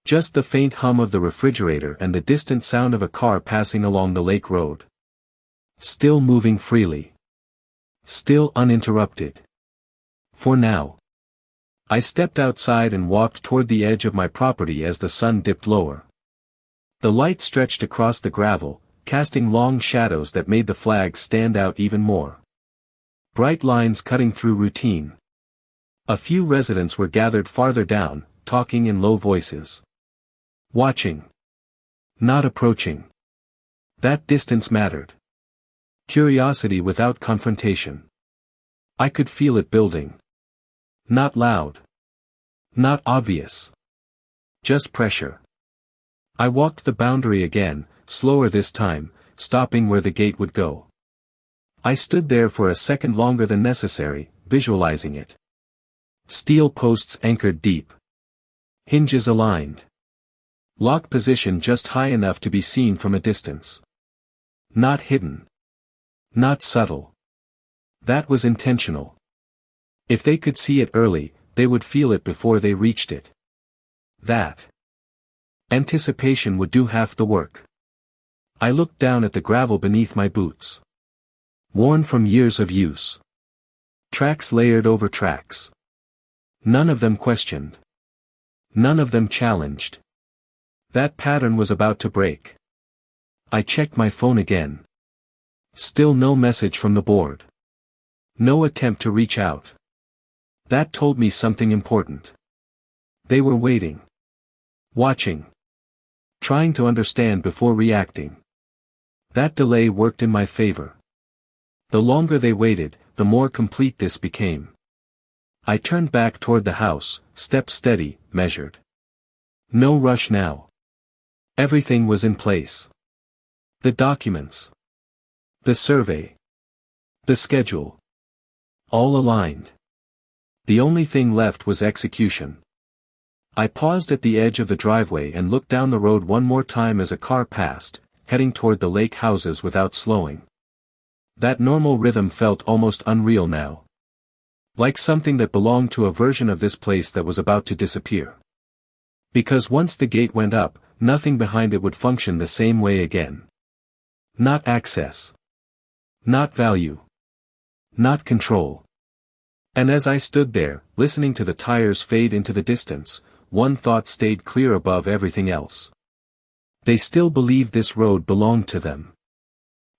Just the faint hum of the refrigerator and the distant sound of a car passing along the lake road. Still moving freely. Still uninterrupted. For now. I stepped outside and walked toward the edge of my property as the sun dipped lower. The light stretched across the gravel, casting long shadows that made the flags stand out even more. Bright lines cutting through routine. A few residents were gathered farther down, talking in low voices. Watching. Not approaching. That distance mattered. Curiosity without confrontation. I could feel it building. Not loud. Not obvious. Just pressure. I walked the boundary again, slower this time, stopping where the gate would go. I stood there for a second longer than necessary, visualizing it. Steel posts anchored deep. Hinges aligned. Lock position just high enough to be seen from a distance. Not hidden. Not subtle. That was intentional. If they could see it early, they would feel it before they reached it. That anticipation would do half the work. I looked down at the gravel beneath my boots. Worn from years of use. Tracks layered over tracks. None of them questioned. None of them challenged. That pattern was about to break. I checked my phone again. Still no message from the board. No attempt to reach out. That told me something important. They were waiting. Watching. Trying to understand before reacting. That delay worked in my favor. The longer they waited, the more complete this became. I turned back toward the house, steps steady, measured. No rush now. Everything was in place. The documents. The survey. The schedule. All aligned. The only thing left was execution. I paused at the edge of the driveway and looked down the road one more time as a car passed, heading toward the lake houses without slowing. That normal rhythm felt almost unreal now. Like something that belonged to a version of this place that was about to disappear. Because once the gate went up, nothing behind it would function the same way again. Not access. Not value. Not control. And as I stood there, listening to the tires fade into the distance, one thought stayed clear above everything else. They still believed this road belonged to them.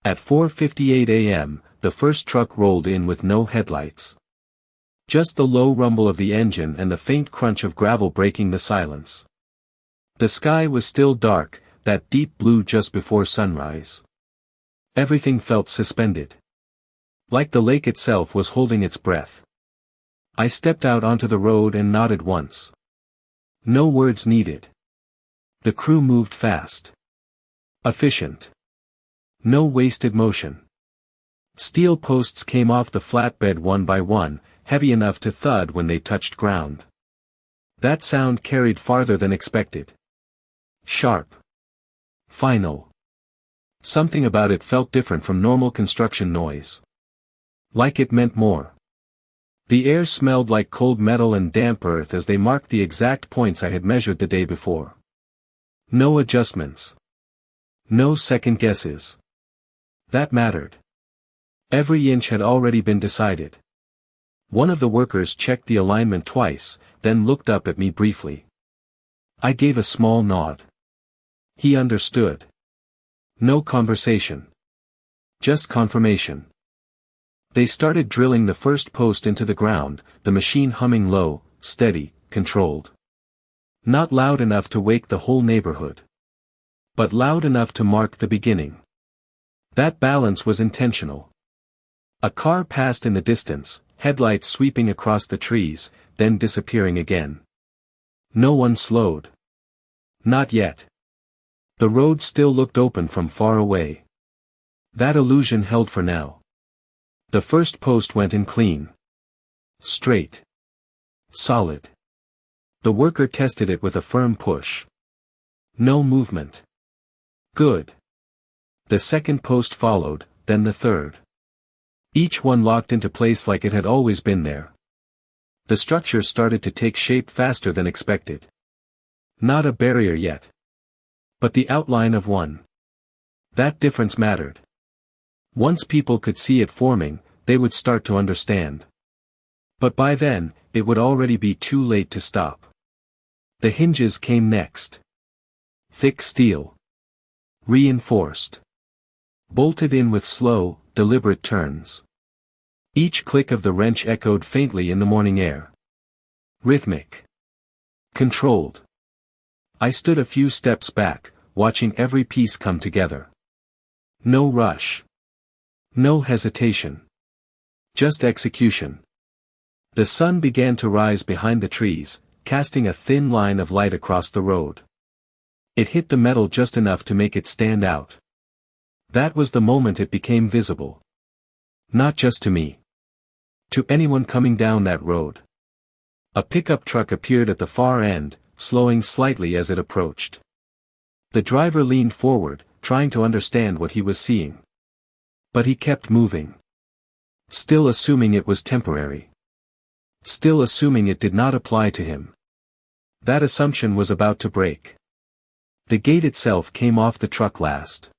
At 4:58 a.m., the first truck rolled in with no headlights. Just the low rumble of the engine and the faint crunch of gravel breaking the silence. The sky was still dark, that deep blue just before sunrise. Everything felt suspended. Like the lake itself was holding its breath. I stepped out onto the road and nodded once. No words needed. The crew moved fast. Efficient. No wasted motion. Steel posts came off the flatbed one by one, heavy enough to thud when they touched ground. That sound carried farther than expected. Sharp. Final. Something about it felt different from normal construction noise. Like it meant more. The air smelled like cold metal and damp earth as they marked the exact points I had measured the day before. No adjustments. No second guesses. That mattered. Every inch had already been decided. One of the workers checked the alignment twice, then looked up at me briefly. I gave a small nod. He understood. No conversation. Just confirmation. They started drilling the first post into the ground, the machine humming low, steady, controlled. Not loud enough to wake the whole neighborhood. But loud enough to mark the beginning. That balance was intentional. A car passed in the distance, headlights sweeping across the trees, then disappearing again. No one slowed. Not yet. The road still looked open from far away. That illusion held for now. The first post went in clean. Straight. Solid. The worker tested it with a firm push. No movement. Good. The second post followed, then the third. Each one locked into place like it had always been there. The structure started to take shape faster than expected. Not a barrier yet. But the outline of one. That difference mattered. Once people could see it forming, they would start to understand. But by then, it would already be too late to stop. The hinges came next. Thick steel. Reinforced. Bolted in with slow, deliberate turns. Each click of the wrench echoed faintly in the morning air. Rhythmic. Controlled. I stood a few steps back, watching every piece come together. No rush. No hesitation. Just execution. The sun began to rise behind the trees, casting a thin line of light across the road. It hit the metal just enough to make it stand out. That was the moment it became visible. Not just to me. To anyone coming down that road. A pickup truck appeared at the far end, slowing slightly as it approached. The driver leaned forward, trying to understand what he was seeing. But he kept moving. Still assuming it was temporary. Still assuming it did not apply to him. That assumption was about to break. The gate itself came off the truck last.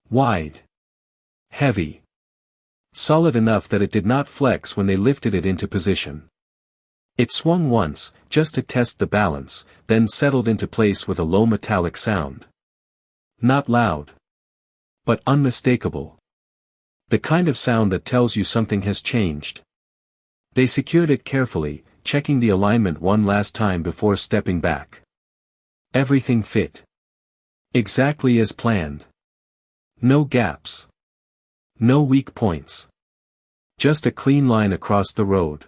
Wide. Heavy. Solid enough that it did not flex when they lifted it into position. It swung once, just to test the balance, then settled into place with a low metallic sound. Not loud. But unmistakable. The kind of sound that tells you something has changed. They secured it carefully, checking the alignment one last time before stepping back. Everything fit. Exactly as planned. No gaps. No weak points. Just a clean line across the road.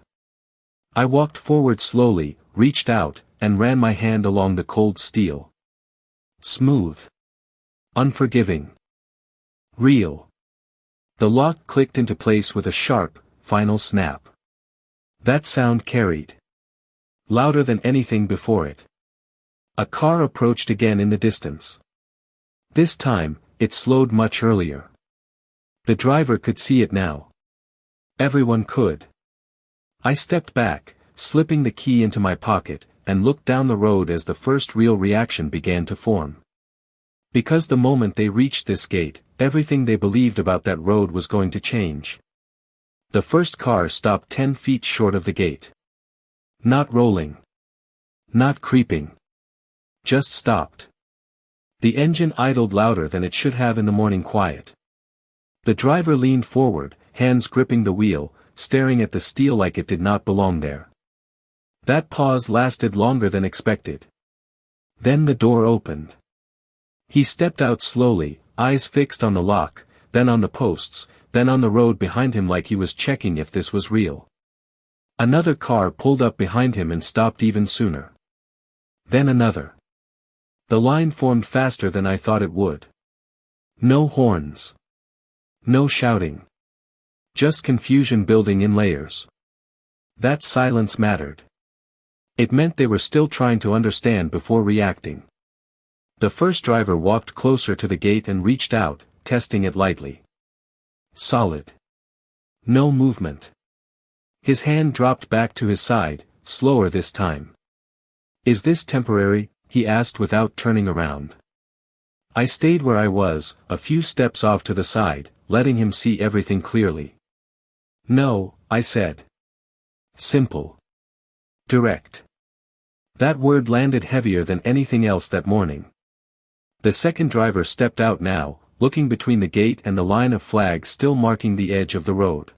I walked forward slowly, reached out, and ran my hand along the cold steel. Smooth. Unforgiving. Real. The lock clicked into place with a sharp, final snap. That sound carried. Louder than anything before it. A car approached again in the distance. This time, it slowed much earlier. The driver could see it now. Everyone could. I stepped back, slipping the key into my pocket, and looked down the road as the first real reaction began to form. Because the moment they reached this gate, everything they believed about that road was going to change. The first car stopped 10 feet short of the gate. Not rolling. Not creeping. Just stopped. The engine idled louder than it should have in the morning quiet. The driver leaned forward, hands gripping the wheel, staring at the steel like it did not belong there. That pause lasted longer than expected. Then the door opened. He stepped out slowly, eyes fixed on the lock, then on the posts, then on the road behind him like he was checking if this was real. Another car pulled up behind him and stopped even sooner. Then another. The line formed faster than I thought it would. No horns. No shouting. Just confusion building in layers. That silence mattered. It meant they were still trying to understand before reacting. The first driver walked closer to the gate and reached out, testing it lightly. Solid. No movement. His hand dropped back to his side, slower this time. Is this temporary? He asked without turning around. I stayed where I was, a few steps off to the side, letting him see everything clearly. No, I said. Simple. Direct. That word landed heavier than anything else that morning. The second driver stepped out now, looking between the gate and the line of flags still marking the edge of the road.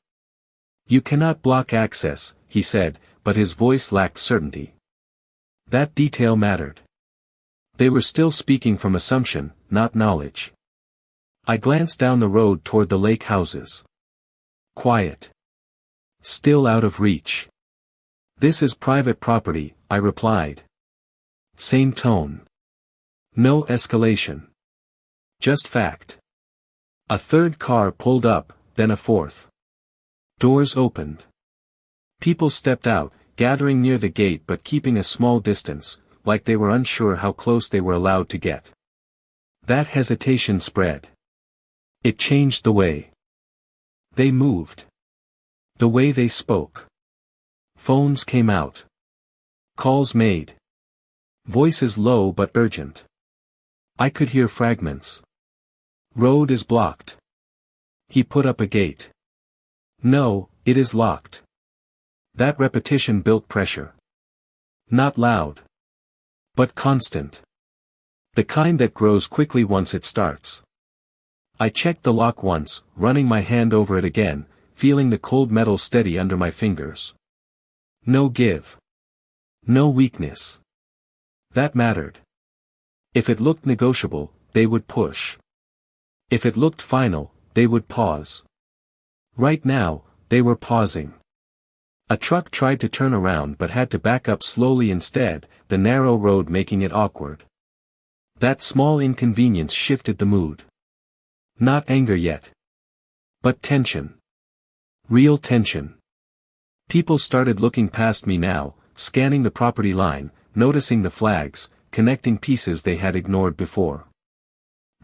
You cannot block access, he said, but his voice lacked certainty. That detail mattered. They were still speaking from assumption, not knowledge. I glanced down the road toward the lake houses. Quiet. Still out of reach. This is private property, I replied. Same tone. No escalation. Just fact. A third car pulled up, then a fourth. Doors opened. People stepped out, gathering near the gate but keeping a small distance, like they were unsure how close they were allowed to get. That hesitation spread. It changed the way they moved. The way they spoke. Phones came out. Calls made. Voices low but urgent. I could hear fragments. Road is blocked. He put up a gate. No, it is locked. That repetition built pressure. Not loud. But constant. The kind that grows quickly once it starts. I checked the lock once, running my hand over it again, feeling the cold metal steady under my fingers. No give. No weakness. That mattered. If it looked negotiable, they would push. If it looked final, they would pause. Right now, they were pausing. A truck tried to turn around but had to back up slowly instead, the narrow road making it awkward. That small inconvenience shifted the mood. Not anger yet. But tension. Real tension. People started looking past me now, scanning the property line, noticing the flags, connecting pieces they had ignored before.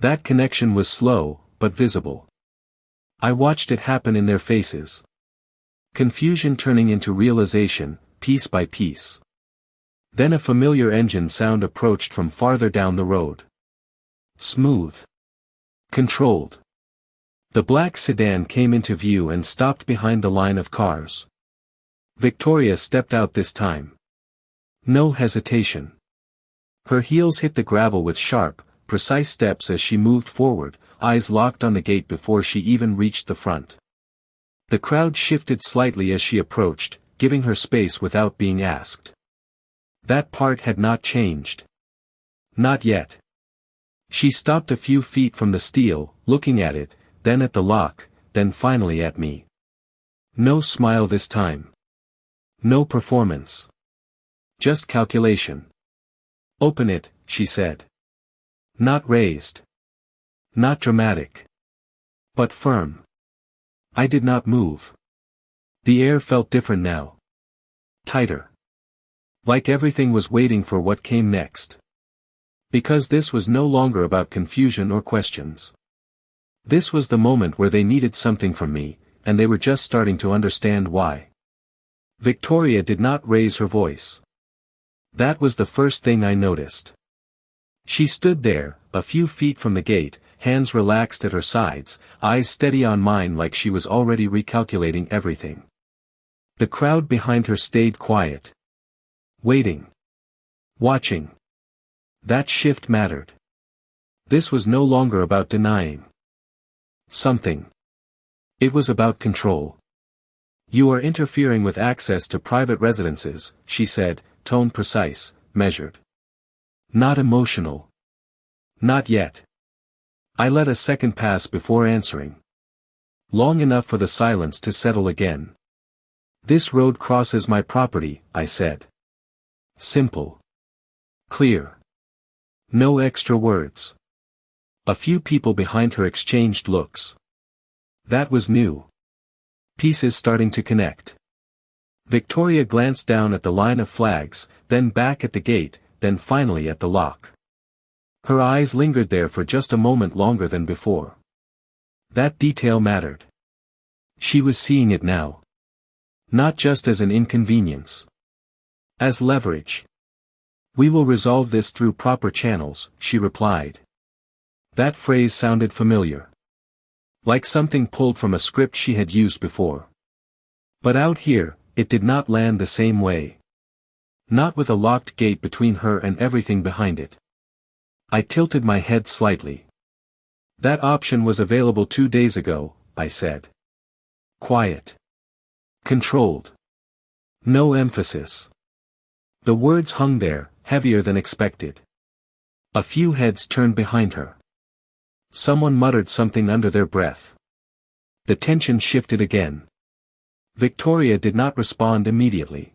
That connection was slow, but visible. I watched it happen in their faces. Confusion turning into realization, piece by piece. Then a familiar engine sound approached from farther down the road. Smooth. Controlled. The black sedan came into view and stopped behind the line of cars. Victoria stepped out this time. No hesitation. Her heels hit the gravel with sharp, precise steps as she moved forward, eyes locked on the gate before she even reached the front. The crowd shifted slightly as she approached, giving her space without being asked. That part had not changed. Not yet. She stopped a few feet from the steel, looking at it, then at the lock, then finally at me. No smile this time. No performance. Just calculation. Open it, she said. Not raised. Not dramatic. But firm. I did not move. The air felt different now. Tighter. Like everything was waiting for what came next. Because this was no longer about confusion or questions. This was the moment where they needed something from me, and they were just starting to understand why. Victoria did not raise her voice. That was the first thing I noticed. She stood there, a few feet from the gate, hands relaxed at her sides, eyes steady on mine like she was already recalculating everything. The crowd behind her stayed quiet. Waiting. Watching. That shift mattered. This was no longer about denying something. It was about control. You are interfering with access to private residences, she said, tone precise, measured. Not emotional. Not yet. I let a second pass before answering. Long enough for the silence to settle again. This road crosses my property, I said. Simple. Clear. No extra words. A few people behind her exchanged looks. That was new. Pieces starting to connect. Victoria glanced down at the line of flags, then back at the gate, then finally at the lock. Her eyes lingered there for just a moment longer than before. That detail mattered. She was seeing it now. Not just as an inconvenience. As leverage. We will resolve this through proper channels, she replied. That phrase sounded familiar. Like something pulled from a script she had used before. But out here, it did not land the same way. Not with a locked gate between her and everything behind it. I tilted my head slightly. That option was available 2 days ago, I said. Quiet. Controlled. No emphasis. The words hung there, heavier than expected. A few heads turned behind her. Someone muttered something under their breath. The tension shifted again. Victoria did not respond immediately.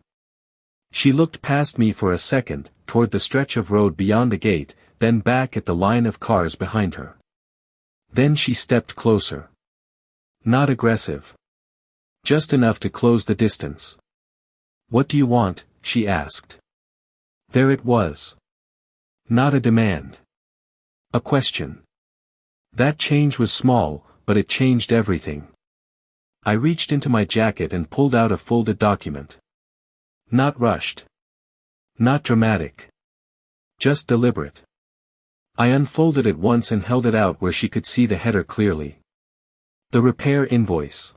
She looked past me for a second, toward the stretch of road beyond the gate, then back at the line of cars behind her. Then she stepped closer. Not aggressive. Just enough to close the distance. What do you want? She asked. There it was. Not a demand. A question. That change was small, but it changed everything. I reached into my jacket and pulled out a folded document. Not rushed. Not dramatic. Just deliberate. I unfolded it once and held it out where she could see the header clearly. The repair invoice.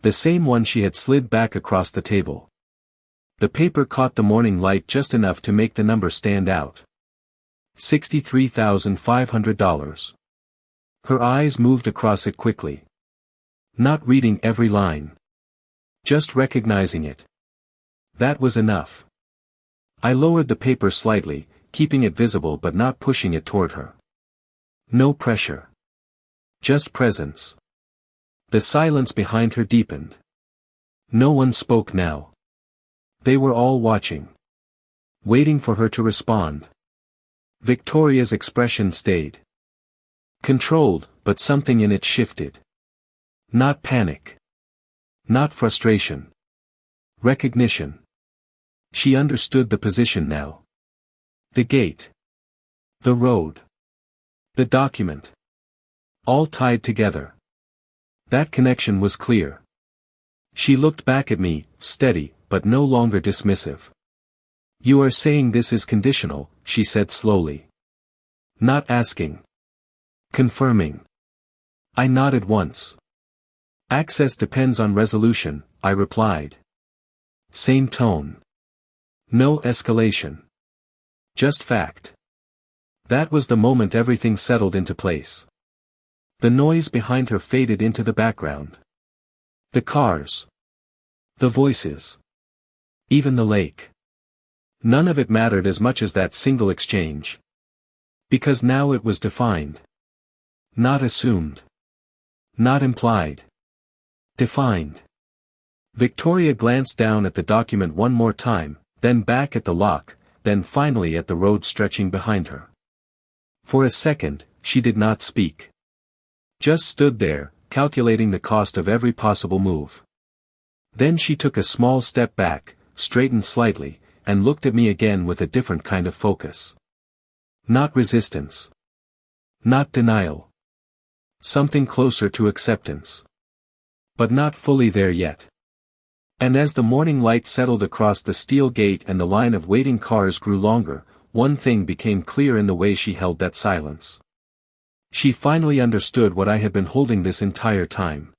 The same one she had slid back across the table. The paper caught the morning light just enough to make the number stand out. $63,500. Her eyes moved across it quickly. Not reading every line. Just recognizing it. That was enough. I lowered the paper slightly, keeping it visible but not pushing it toward her. No pressure. Just presence. The silence behind her deepened. No one spoke now. They were all watching. Waiting for her to respond. Victoria's expression stayed. Controlled, but something in it shifted. Not panic. Not frustration. Recognition. She understood the position now. The gate. The road. The document. All tied together. That connection was clear. She looked back at me, steady, but no longer dismissive. You are saying this is conditional, she said slowly. Not asking. Confirming. I nodded once. Access depends on resolution, I replied. Same tone. No escalation. Just fact. That was the moment everything settled into place. The noise behind her faded into the background. The cars. The voices. Even the lake. None of it mattered as much as that single exchange. Because now it was defined. Not assumed. Not implied. Defined. Victoria glanced down at the document one more time, then back at the lock, then finally at the road stretching behind her. For a second, she did not speak. Just stood there, calculating the cost of every possible move. Then she took a small step back, straightened slightly, and looked at me again with a different kind of focus. Not resistance. Not denial. Something closer to acceptance. But not fully there yet. And as the morning light settled across the steel gate and the line of waiting cars grew longer, one thing became clear in the way she held that silence. She finally understood what I had been holding this entire time.